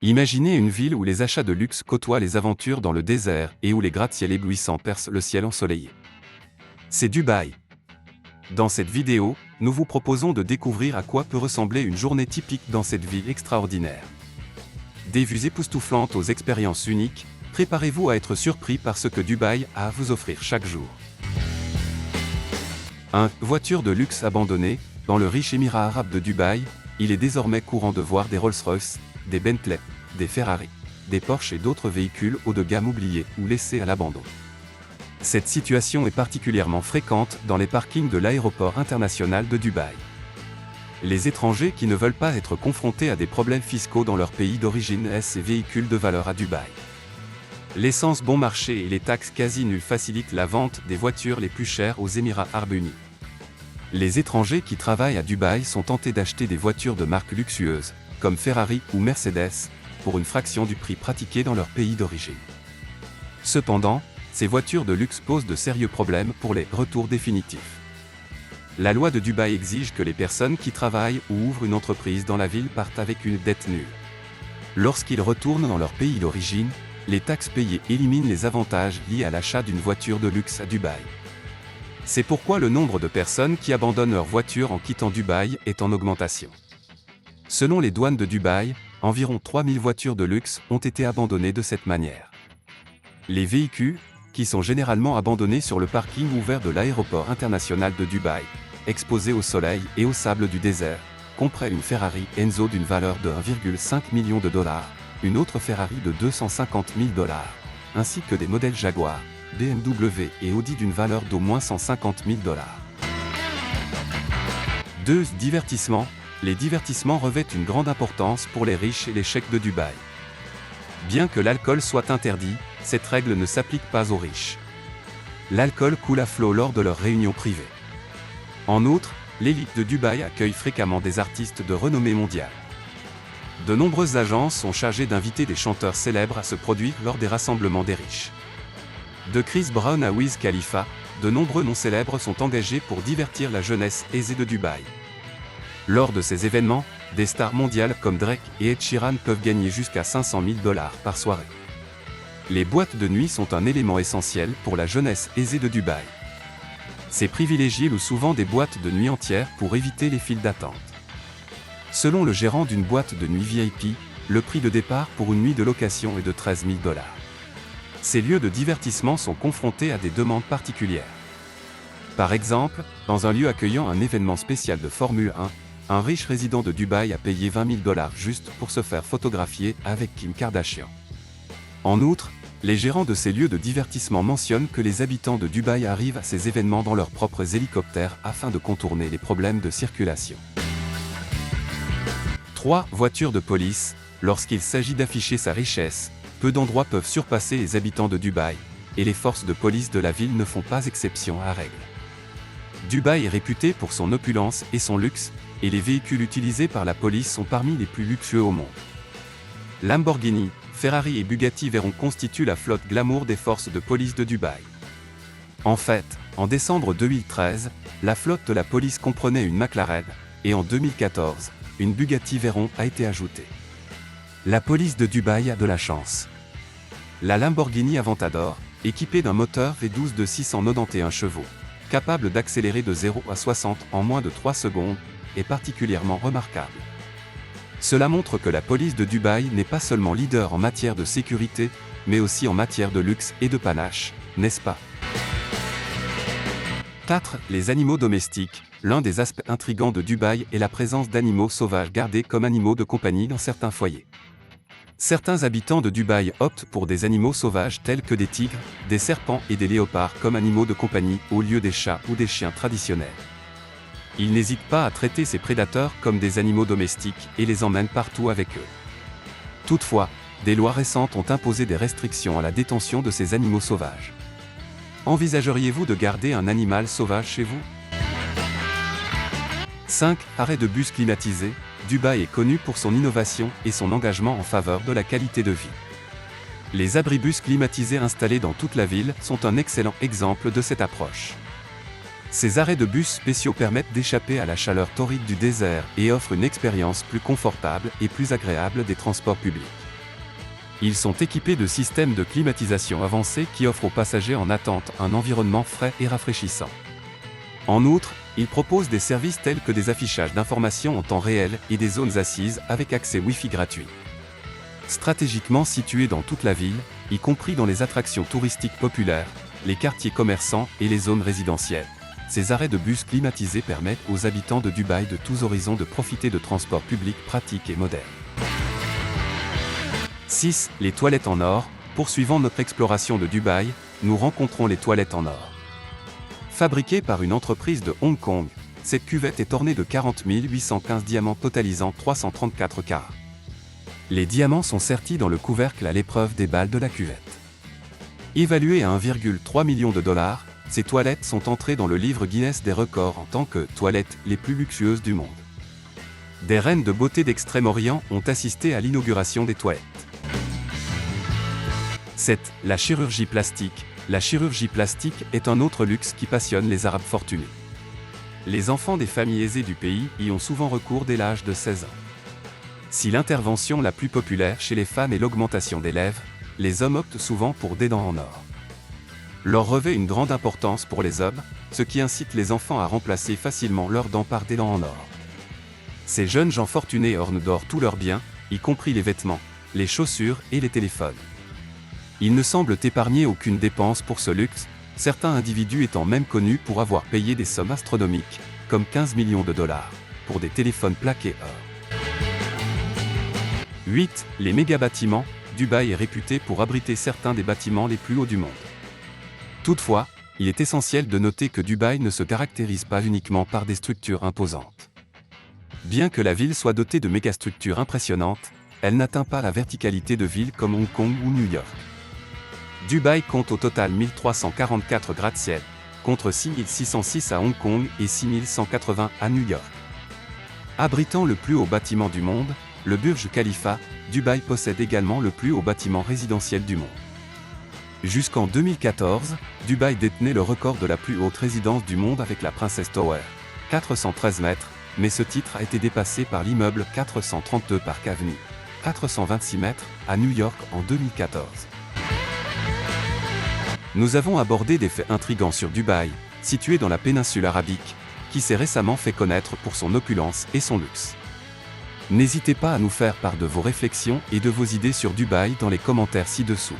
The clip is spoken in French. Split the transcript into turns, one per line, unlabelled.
Imaginez une ville où les achats de luxe côtoient les aventures dans le désert et où les gratte-ciel éblouissants percent le ciel ensoleillé. C'est Dubaï. Dans cette vidéo, nous vous proposons de découvrir à quoi peut ressembler une journée typique dans cette ville extraordinaire. Des vues époustouflantes aux expériences uniques, préparez-vous à être surpris par ce que Dubaï a à vous offrir chaque jour. 1. Voiture de luxe abandonnée. Dans le riche émirat arabe de Dubaï, il est désormais courant de voir des Rolls-Royce, des Bentley, des Ferrari, des Porsche et d'autres véhicules haut de gamme oubliés ou laissés à l'abandon. Cette situation est particulièrement fréquente dans les parkings de l'aéroport international de Dubaï. Les étrangers qui ne veulent pas être confrontés à des problèmes fiscaux dans leur pays d'origine laissent ces véhicules de valeur à Dubaï. L'essence bon marché et les taxes quasi nulles facilitent la vente des voitures les plus chères aux Émirats arabes unis. Les étrangers qui travaillent à Dubaï sont tentés d'acheter des voitures de marques luxueuses, comme Ferrari ou Mercedes, pour une fraction du prix pratiqué dans leur pays d'origine. Cependant, ces voitures de luxe posent de sérieux problèmes pour les retours définitifs. La loi de Dubaï exige que les personnes qui travaillent ou ouvrent une entreprise dans la ville partent avec une dette nulle. Lorsqu'ils retournent dans leur pays d'origine, les taxes payées éliminent les avantages liés à l'achat d'une voiture de luxe à Dubaï. C'est pourquoi le nombre de personnes qui abandonnent leur voiture en quittant Dubaï est en augmentation. Selon les douanes de Dubaï, environ 3000 voitures de luxe ont été abandonnées de cette manière. Les véhicules, qui sont généralement abandonnés sur le parking ouvert de l'aéroport international de Dubaï, exposés au soleil et au sable du désert, comprennent une Ferrari Enzo d'une valeur de 1,5 million de dollars, une autre Ferrari de 250 000 dollars, ainsi que des modèles Jaguar, BMW et Audi d'une valeur d'au moins 150 000 dollars. 2. Divertissement. Les divertissements revêtent une grande importance pour les riches et les cheikhs de Dubaï. Bien que l'alcool soit interdit, cette règle ne s'applique pas aux riches. L'alcool coule à flot lors de leurs réunions privées. En outre, l'élite de Dubaï accueille fréquemment des artistes de renommée mondiale. De nombreuses agences sont chargées d'inviter des chanteurs célèbres à se produire lors des rassemblements des riches. De Chris Brown à Wiz Khalifa, de nombreux noms célèbres sont engagés pour divertir la jeunesse aisée de Dubaï. Lors de ces événements, des stars mondiales comme Drake et Ed Sheeran peuvent gagner jusqu'à 500 000 dollars par soirée. Les boîtes de nuit sont un élément essentiel pour la jeunesse aisée de Dubaï. Ces privilégiés louent souvent des boîtes de nuit entières pour éviter les files d'attente. Selon le gérant d'une boîte de nuit VIP, le prix de départ pour une nuit de location est de 13 000 dollars. Ces lieux de divertissement sont confrontés à des demandes particulières. Par exemple, dans un lieu accueillant un événement spécial de Formule 1, un riche résident de Dubaï a payé 20 000 dollars juste pour se faire photographier avec Kim Kardashian. En outre, les gérants de ces lieux de divertissement mentionnent que les habitants de Dubaï arrivent à ces événements dans leurs propres hélicoptères afin de contourner les problèmes de circulation. 3. Voiture de police. Lorsqu'il s'agit d'afficher sa richesse, peu d'endroits peuvent surpasser les habitants de Dubaï, et les forces de police de la ville ne font pas exception à la règle. Dubaï est réputé pour son opulence et son luxe, et les véhicules utilisés par la police sont parmi les plus luxueux au monde. Lamborghini, Ferrari et Bugatti Veyron constituent la flotte glamour des forces de police de Dubaï. En fait, en décembre 2013, la flotte de la police comprenait une McLaren, et en 2014, une Bugatti Veyron a été ajoutée. La police de Dubaï a de la chance. La Lamborghini Aventador, équipée d'un moteur V12 de 691 chevaux, capable d'accélérer de 0 à 60 en moins de 3 secondes, est particulièrement remarquable. Cela montre que la police de Dubaï n'est pas seulement leader en matière de sécurité, mais aussi en matière de luxe et de panache, n'est-ce pas? 4. Les animaux domestiques. L'un des aspects intrigants de Dubaï est la présence d'animaux sauvages gardés comme animaux de compagnie dans certains foyers. Certains habitants de Dubaï optent pour des animaux sauvages tels que des tigres, des serpents et des léopards comme animaux de compagnie au lieu des chats ou des chiens traditionnels. Ils n'hésitent pas à traiter ces prédateurs comme des animaux domestiques et les emmènent partout avec eux. Toutefois, des lois récentes ont imposé des restrictions à la détention de ces animaux sauvages. Envisageriez-vous de garder un animal sauvage chez vous? 5. Arrêt de bus climatisé. Dubaï est connu pour son innovation et son engagement en faveur de la qualité de vie. Les abribus climatisés installés dans toute la ville sont un excellent exemple de cette approche. Ces arrêts de bus spéciaux permettent d'échapper à la chaleur torride du désert et offrent une expérience plus confortable et plus agréable des transports publics. Ils sont équipés de systèmes de climatisation avancés qui offrent aux passagers en attente un environnement frais et rafraîchissant. En outre, ils proposent des services tels que des affichages d'informations en temps réel et des zones assises avec accès Wi-Fi gratuit. Stratégiquement situés dans toute la ville, y compris dans les attractions touristiques populaires, les quartiers commerçants et les zones résidentielles, ces arrêts de bus climatisés permettent aux habitants de Dubaï de tous horizons de profiter de transports publics pratiques et modernes. 6. Les toilettes en or. Poursuivant notre exploration de Dubaï, nous rencontrons les toilettes en or. Fabriquée par une entreprise de Hong Kong, cette cuvette est ornée de 40 815 diamants totalisant 334 carats. Les diamants sont sertis dans le couvercle à l'épreuve des balles de la cuvette. Évaluées à 1,3 million de dollars, ces toilettes sont entrées dans le livre Guinness des records en tant que toilettes les plus luxueuses du monde. Des reines de beauté d'Extrême-Orient ont assisté à l'inauguration des toilettes. 7. La chirurgie plastique. La chirurgie plastique est un autre luxe qui passionne les Arabes fortunés. Les enfants des familles aisées du pays y ont souvent recours dès l'âge de 16 ans. Si l'intervention la plus populaire chez les femmes est l'augmentation des lèvres, les hommes optent souvent pour des dents en or. L'or revêt une grande importance pour les hommes, ce qui incite les enfants à remplacer facilement leurs dents par des dents en or. Ces jeunes gens fortunés ornent d'or tous leurs biens, y compris les vêtements, les chaussures et les téléphones. Ils ne semblent épargner aucune dépense pour ce luxe, certains individus étant même connus pour avoir payé des sommes astronomiques, comme 15 millions de dollars, pour des téléphones plaqués or. 8. Les méga-bâtiments. Dubaï est réputé pour abriter certains des bâtiments les plus hauts du monde. Toutefois, il est essentiel de noter que Dubaï ne se caractérise pas uniquement par des structures imposantes. Bien que la ville soit dotée de mégastructures impressionnantes, elle n'atteint pas la verticalité de villes comme Hong Kong ou New York. Dubaï compte au total 1344 gratte-ciel, contre 6606 à Hong Kong et 6180 à New York. Abritant le plus haut bâtiment du monde, le Burj Khalifa, Dubaï possède également le plus haut bâtiment résidentiel du monde. Jusqu'en 2014, Dubaï détenait le record de la plus haute résidence du monde avec la Princess Tower, 413 mètres, mais ce titre a été dépassé par l'immeuble 432 Park Avenue, 426 mètres, à New York en 2014. Nous avons abordé des faits intrigants sur Dubaï, situé dans la péninsule arabique, qui s'est récemment fait connaître pour son opulence et son luxe. N'hésitez pas à nous faire part de vos réflexions et de vos idées sur Dubaï dans les commentaires ci-dessous.